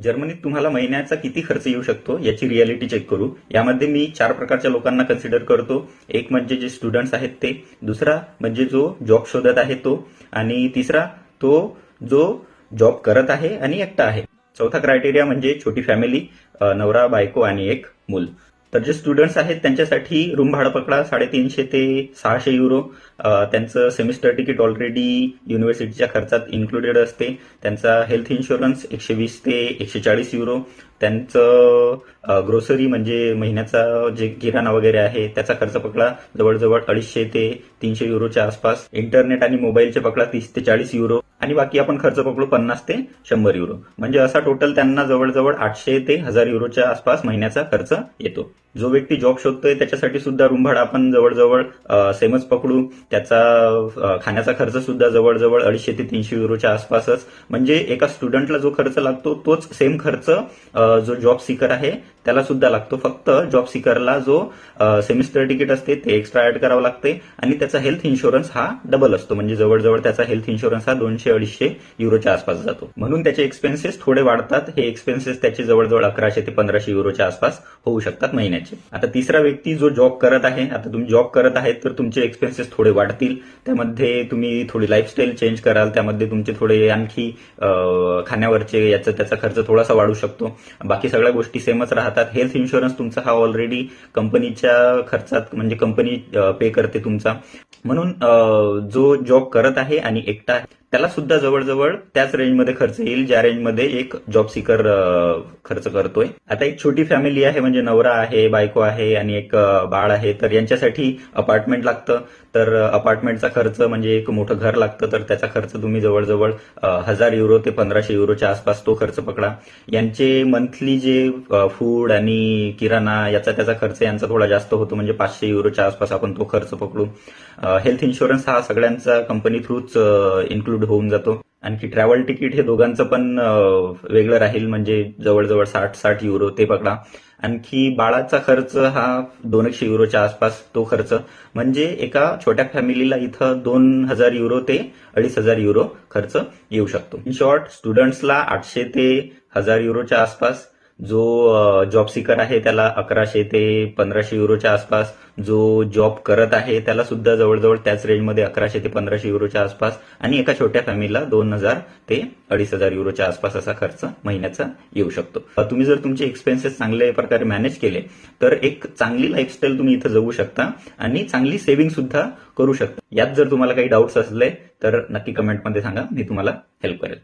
जर्मनीत तुम्हाला महिन्याचा किती खर्च येऊ शकतो याची रियालिटी चेक करू. यामध्ये मी 4 प्रकारच्या लोकांना कन्सिडर करतो. एक म्हणजे जे स्टुडंट्स आहेत ते, दुसरा म्हणजे जो जॉब शोधत आहे तो, आणि तिसरा तो जो जॉब करत आहे आणि एकटा आहे. चौथा क्रायटेरिया म्हणजे छोटी फॅमिली, नवरा बायको आणि एक मूल. तर जे स्टुडंट्स आहेत त्यांच्यासाठी रूम भाडं पकडा 350 ते 600 युरो. त्यांचं सेमिस्टर तिकीट ऑलरेडी युनिव्हर्सिटीच्या खर्चात इन्क्लुडेड असते. त्यांचा हेल्थ इन्शुरन्स 120 ते 140 युरो. त्यांचं ग्रोसरी म्हणजे महिन्याचा जे किराणा वगैरे आहे त्याचा खर्च पकडा जवळजवळ 250 ते 300 युरोच्या आसपास. इंटरनेट आणि मोबाईलचे पकडा 30 ते 40 युरो. आणि बाकी आपण खर्च पकडू 50 ते 100 युरो. म्हणजे असा टोटल त्यांना जवळजवळ 800 ते 1000 युरोच्या आसपास महिन्याचा खर्च येतो. जो व्यक्ती जॉब शोधतोय त्याच्यासाठी सुद्धा रूम भाडं आपण जवळजवळ सेमच पकडू. त्याचा खाण्याचा खर्च सुद्धा जवळजवळ 250 ते 300 युरोच्या आसपासच. म्हणजे एका स्टुडंटला जो खर्च लागतो तोच सेम खर्च जो जॉब सीकर आहे त्याला सुद्धा लागतो. फक्त जॉब सीकरला जो सेमिस्टर तिकीट असते ते एक्स्ट्रा ऍड करावं लागते आणि त्याचा हेल्थ इन्शुरन्स हा डबल असतो. म्हणजे जवळजवळ त्याचा हेल्थ इन्शुरन्स हा 200-250 युरोच्या आसपास जातो. म्हणून त्याचे एक्सपेन्सेस थोडे वाढतात. हे एक्सपेन्सेस त्याचे जवळजवळ 1100 ते 1500 युरोच्या आसपास होऊ शकतात महिन्याचे. आता तिसरा व्यक्ती जो जॉब करत आहे. आता तुम्ही जॉब करत आहे तर तुमचे एक्सपेन्सेस थोडे वाढतील. त्यामध्ये तुम्ही थोडी लाईफस्टाईल चेंज कराल. त्यामध्ये तुमचे थोडे आणखी खाण्यावरचे याचा त्याचा खर्च थोडासा वाढू शकतो. बाकी सगळ्या गोष्टी सेमच राहतात. हेल्थ इन्शुरन्स तुमचा हा ऑलरेडी कंपनीच्या खर्चात म्हणजे कंपनी पे करते तुमचा. म्हणून जो जॉब करत आहे आणि एकटा आहे त्याला सुद्धा जवळजवळ त्याच रेंजमध्ये खर्च येईल ज्या रेंजमध्ये एक जॉब सीकर खर्च करतोय. आता एक छोटी फॅमिली आहे म्हणजे नवरा आहे, बायको आहे आणि एक बाळ आहे. तर यांच्यासाठी अपार्टमेंट लागतं. तर अपार्टमेंटचा खर्च म्हणजे एक मोठं घर लागतं. तर त्याचा खर्च तुम्ही जवळजवळ 1000 युरो ते 1500 युरोच्या आसपास तो खर्च पकडा. यांचे मंथली जे फूड आणि किराणा याचा त्याचा खर्च यांचा थोडा जास्त होतो. म्हणजे 500 युरोच्या आसपास आपण तो खर्च पकडू. हेल्थ इन्शुरन्स हा सगळ्यांचा कंपनी थ्रूच इन्क्लूड होऊन जातो. आणखी ट्रॅव्हल तिकीट हे दोघांचं पण वेगळं राहील. म्हणजे जवळजवळ 60 युरो ते पकडा. आणखी बाळाचा खर्च हा 200 युरोच्या आसपास तो खर्च. म्हणजे एका छोट्या फॅमिलीला इथं 2000 युरो ते 2500 युरो खर्च येऊ शकतो. इन शॉर्ट स्टुडंट्सला 800 ते 1000 युरोच्या आसपास. जो जॉब सीकर आहे त्याला 1100 ते 1500 युरोच्या आसपास. जो जॉब करत आहे त्याला सुद्धा जवळजवळ त्याच रेंजमध्ये 1100 ते 1500 युरोच्या आसपास. आणि एका छोट्या फॅमिलीला 2000 ते 2500 युरोच्या आसपास असा खर्च महिन्याचा येऊ शकतो. तुम्ही जर तुमचे एक्सपेन्सेस चांगल्या प्रकारे मॅनेज केले तर एक चांगली लाईफस्टाईल तुम्ही इथं जगू शकता आणि चांगली सेव्हिंग सुद्धा करू शकता. यात जर तुम्हाला काही डाऊट्स असले तर नक्की कमेंटमध्ये सांगा, मी तुम्हाला हेल्प करेल.